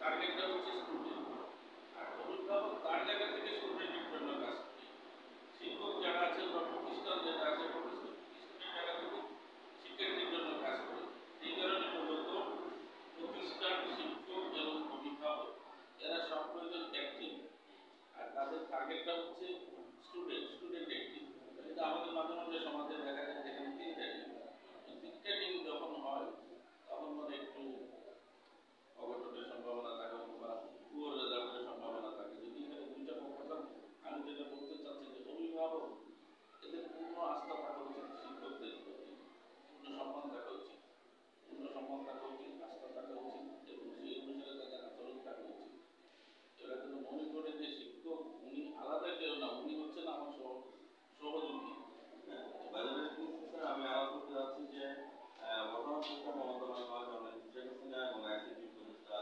টার্গেটটা হচ্ছে স্টুডেন্ট, আর অভিভাবক তার জায়গা থেকে স্টুডেন্টের জন্য কাজ করে। শিক্ষক যারা আছে বা প্রতিষ্ঠান যেটা আছে প্রতিষ্ঠানের জায়গা থেকে শিক্ষার্থীর জন্য কাজ করে। এই কারণে মূলত প্রতিষ্ঠান, শিক্ষক এবং অভিভাবক এরা সব প্রয়োজন অ্যাক্টিভ, আর তাদের টার্গেটটা হচ্ছে স্টুডেন্ট অ্যাক্টিভ। কিন্তু আমাদের মাঝে মাঝে সমাজে দেখা যায় যেখানে তিনটা টিম যখন হয় তখন মানে একটু অঘটনের সম্ভাবনা থাকে বা পুয়ার রেজাল্টের সম্ভাবনা থাকে। যদি এখানে দুইটা পক্ষ থাকে, আমি যেটা বলতে চাচ্ছি যে অভিভাবক এদের পূর্ণ আস্থা থাকা উচিত, শিক্ষকদের প্রতি পূর্ণ সম্মান থাকা উচিত, আস্থা থাকা উচিত এবং সেই অনুসারে তাদের আচরণ থাকা উচিত। এরা যেন মনে করে যে শিক্ষক উনি আলাদা কেউ না, উনি হচ্ছেন আমার সহযোগী। আমি আলাপ করতে যাচ্ছি যে বর্তমান শিক্ষা মমতা অনেক চেষ্টা এবং আইসিটি প্রতিষ্ঠা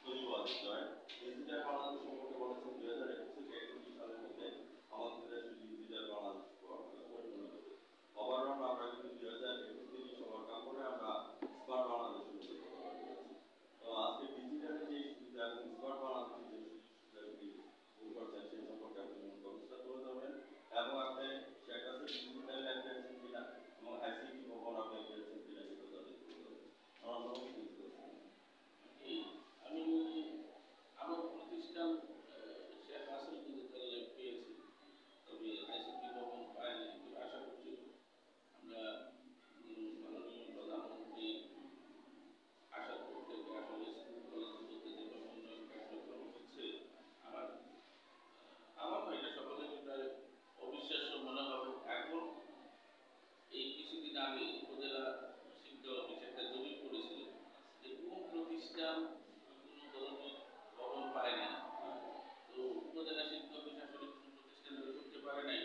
তৈরি হওয়া বিষয় ডিজিটাল বাংলাদেশ সম্পর্কে বলেছেন 2021 থেকে 21 সালের মধ্যে আমাদের দেশে ডিজিটাল বাংলাদেশ ওভারঅল আমরা কিন্তু 2021 সবার কাম করে আমরা স্মার্ট বাংলাদেশ তো আজকে ডিজিটালের যে সুবিধা এবং স্মার্ট বাংলাদেশের যে সুবিধা করছেন সেই সম্পর্কে আপনি ব্যবস্থা করে দেবেন এবং আপনি সেটা ডিজিটাল ল্যাপটপ কিনা এবং আইসিটি ভবন আপনি পেয়েছেন কিনা সেটা জানতে আমি আমার প্রতিষ্ঠান শেখ হাসিল ডিজিটাল ল্যাব পেয়েছি, তবে আইসিটি ভবন পাইনি। আশা করছি আমরা মাননীয় প্রধানমন্ত্রী আশা করতে আসলে স্কুল কলেজগুলোতে যেভাবে উন্নয়ন কার্যক্রম হচ্ছে আমার এটা সকলের প্রায় অবিশ্বাস্য মনে হবে। এখন এই কিছুদিন আগে উপজেলা শিক্ষা অফিস একটা জরিপ করেছিল যে কোন প্রতিষ্ঠান কোনো ধরনের ভবন পায় না। তো উপজেলা শিক্ষা অফিস আসলে কোনো প্রতিষ্ঠান বের করতে পারে নাই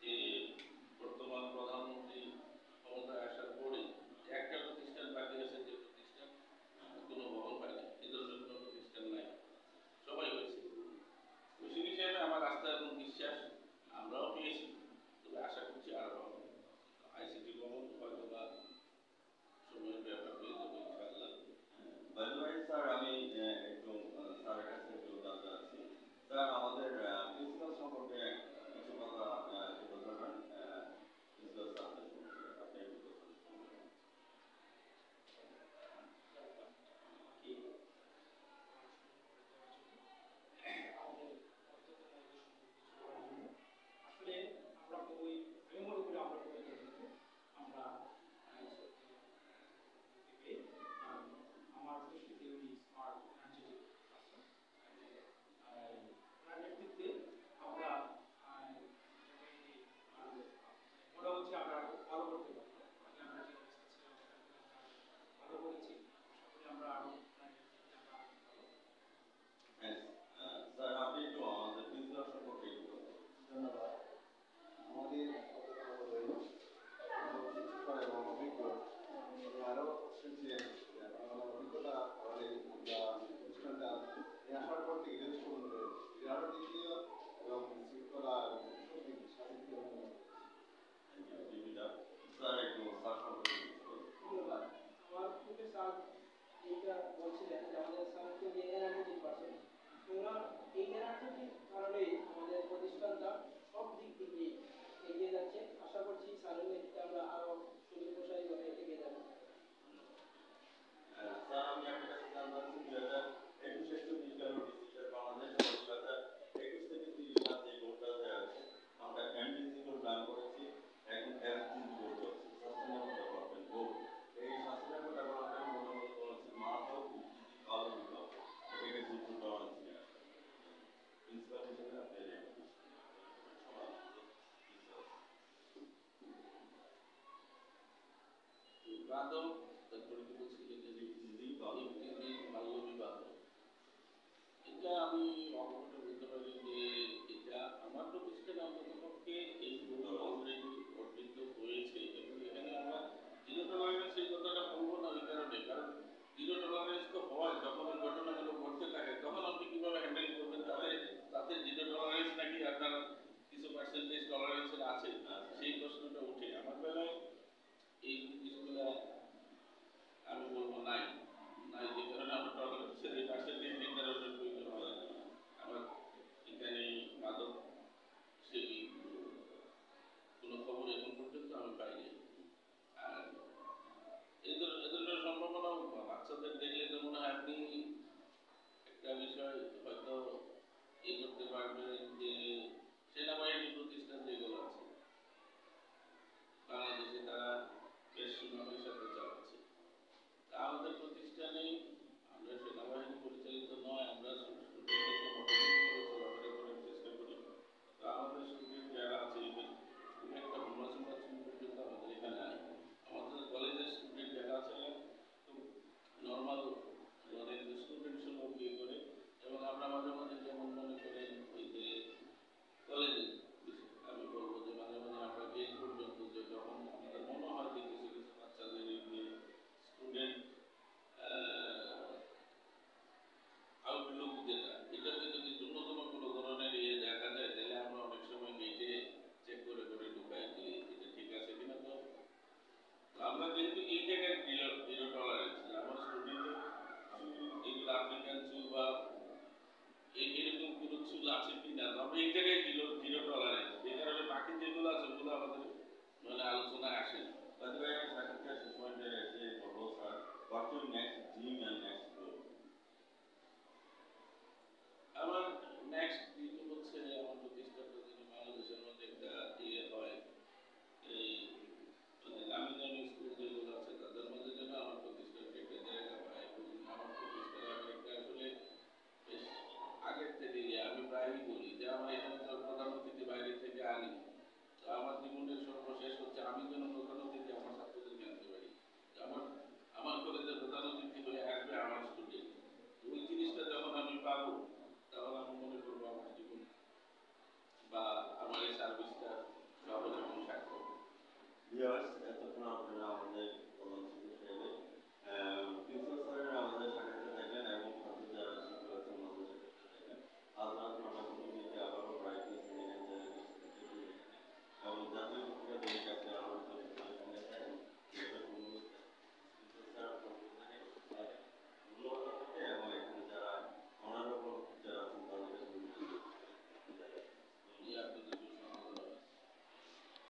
যে বর্তমান প্রধানমন্ত্রী ক্ষমতায় আসার পরে একটা প্রতিষ্ঠান বাকি আছে যে প্রতিষ্ঠান কোনো ভবন পায় না। এই ধরনের কোনো প্রতিষ্ঠান নাই, সবাই হয়েছে। তো সেই হিসেবে আমার আস্থা এবং বিশ্বাস আমরাও পেয়েছি, তবে আশা করছি আরো হবে। আইসিটি ভবন হয়তো বা সময়ের ব্যাপার পেয়ে যাবে ইনশাআল্লাহ। ধন্যবাদ স্যার। আমি একটু স্যারের কাছে একটু জানতে চাচ্ছি স্যার আমাদের প্রিন্সিপাল সম্পর্কে কিছু কথা একটু বলবেন। প্রিন্সিপাল স্যার আপনি একটু আসলে আমরা ওই আমি মনে করি আমরা আমরা আমার দৃষ্টিতে উনি স্মার্ট নেতৃত্বে আমরা মনে হচ্ছে আমরা ভালো করতে পারি। ভালো করেছি, আমরা আরো স্যার আপনি একটু আমাদের প্রিন্সিপাল সম্পর্কে একটু বলুন। ধন্যবাদ। আমাদের এবং অভিজ্ঞ আরো শুনছিলেন অভিজ্ঞতা অনুষ্ঠানটা নিয়ে আসার পর থেকে যথেষ্ট উন্নত হয়েছে। আরো দ্বিতীয় এবং শৃঙ্খলা এবং স্যার একটু স্যার সম্পর্কে ধন্যবাদ। আমার পূর্বে স্যার এইটা বলছিলেন যে আমাদের স্যারকে যে এনার্জেটিক পার্সন, ওনার এই এনার্জেটিক কারণে আমাদের প্রতিষ্ঠানটা সব দিক থেকে এগিয়ে যাচ্ছে। আশা করছি স্যারের নেতৃত্বে আমরা আরো সুদূরপ্রসারী ভাবে এগিয়ে যাব। স্যার আমি একটা